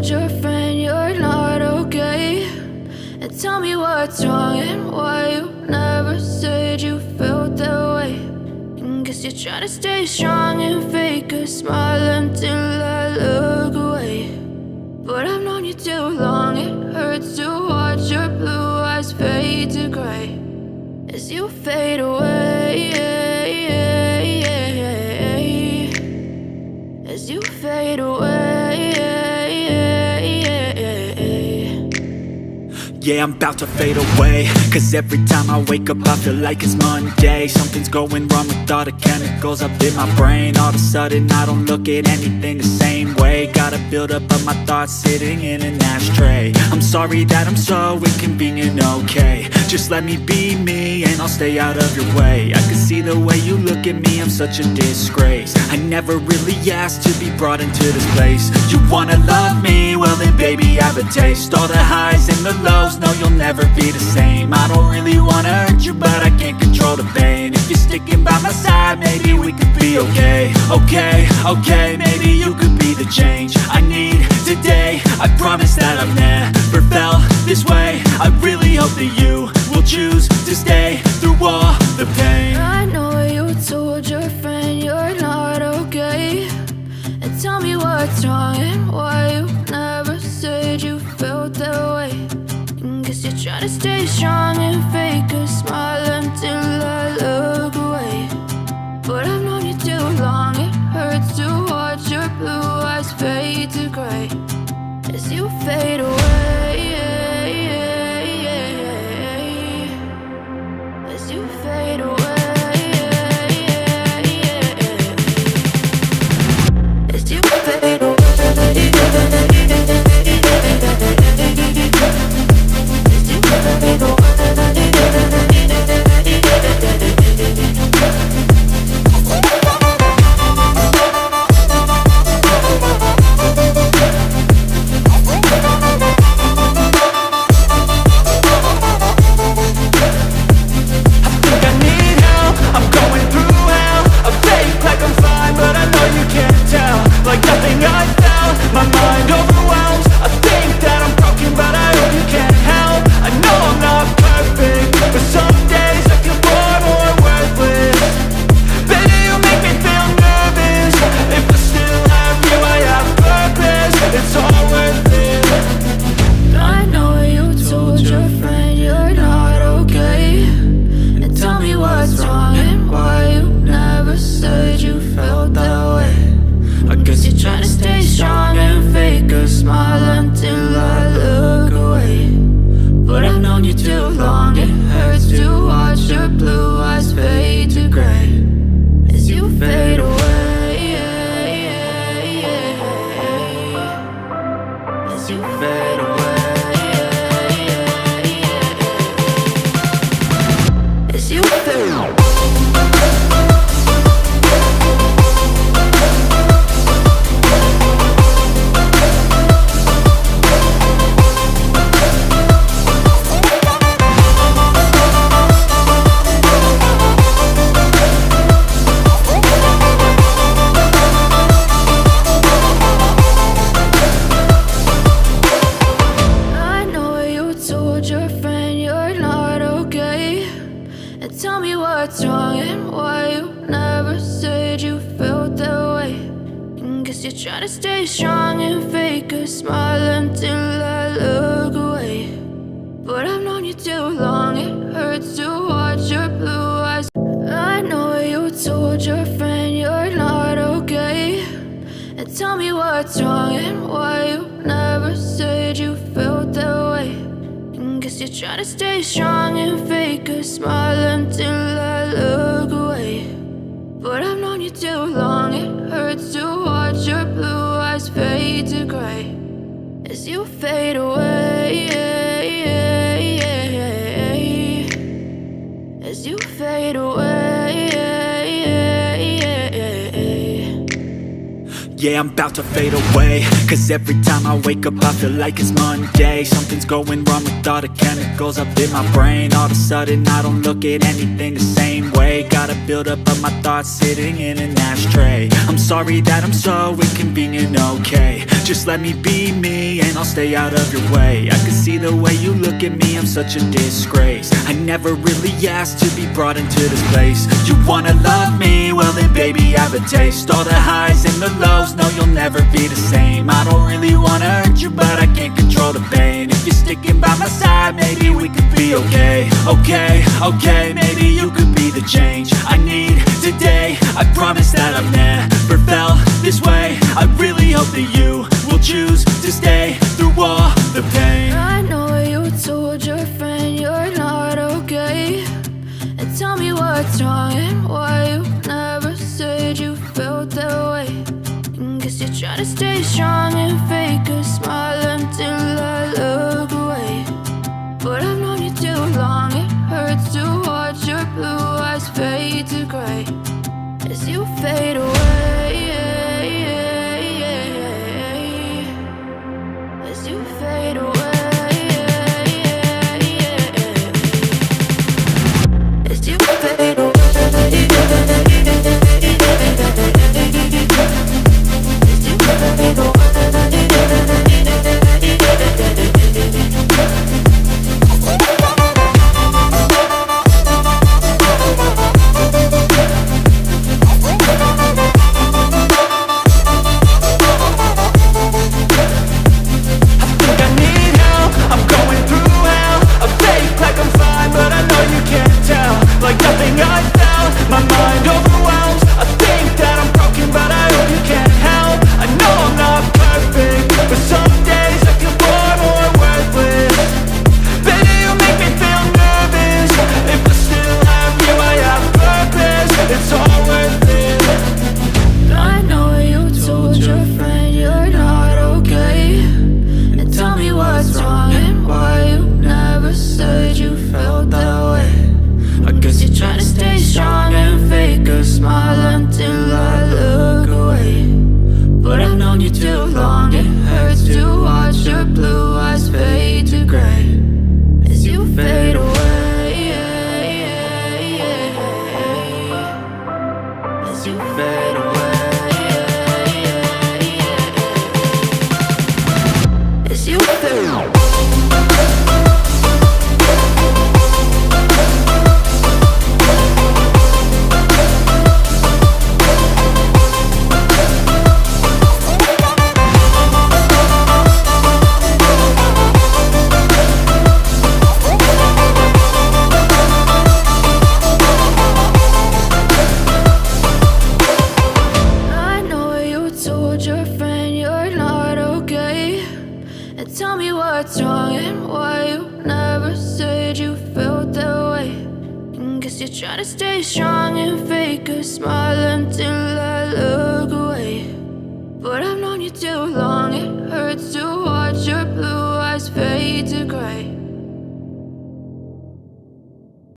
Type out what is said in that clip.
told your friend you're not okay? And tell me what's wrong and why you never said you felt that way. And guess you're trying to stay strong and fake a smile until I look away. But I've known you too long, it hurts to watch your blue eyes fade to gray as you fade away, as you fade away. Yeah, I'm about to fade away, cause every time I wake up I feel like it's Monday. Something's going wrong with all the chemicals up in my brain. All of a sudden I don't look at anything the same way. Got a buildup of my thoughts sitting in an ashtray. I'm sorry that I'm so inconvenient, okay? Just let me be me and I'll stay out of your way. I can see the way you look at me, I'm such a disgrace. I never really asked to be brought into this place. You wanna love me? Well then baby I have a taste. All the highs and the lows, no, you'll never be the same. I don't really wanna hurt you, but I can't control the pain. If you're sticking by my side, maybe we could be okay. Okay, maybe you could be the change I need today. I promise that I've never felt this way. I really hope that you will choose to stay through all the pain. I know you told your friend you're not okay. And tell me what's wrong and why you never said you felt that way. Guess you're trying to stay strong and fake a smile until I look away. But I've known you too long, it hurts to watch your blue eyes fade to gray as you fade away, as you fade away, as you fade away. Try to stay strong and fake a smile until I look away. But I've known you too long, it hurts to watch your blue eyes fade to gray as you fade away, as you fade away. Yeah, I'm about to fade away, cause every time I wake up I feel like it's Monday. Something's going wrong with all the chemicals up in my brain. All of a sudden I don't look at anything the same way. Got a buildup of my thoughts sitting in an ashtray. I'm sorry that I'm so inconvenient, okay? Just let me be me and I'll stay out of your way. I can see the way you look at me, I'm such a disgrace. I never really asked to be brought into this place. You wanna love me? Well then baby, have a taste. All the highs and the lows, no you'll never be the same. I don't really wanna hurt you, but I can't control the pain. If you're sticking by my side, maybe we could be okay. Okay, maybe you could be the change I need today. I promise that I've never felt this way. I really hope that you will choose to stay through all the pain. I know you told your friend you're not okay, and tell me what's wrong and why you never said you felt that way. And guess you're trying to stay strong and fake a smile until I look away. But I've known you too long, it hurts to watch your blue eyes fade to gray as you fade away. As you fade away. As you fade away. As you fade away. Try to stay strong and fake a smile until I look away. But I've known you too long, it hurts to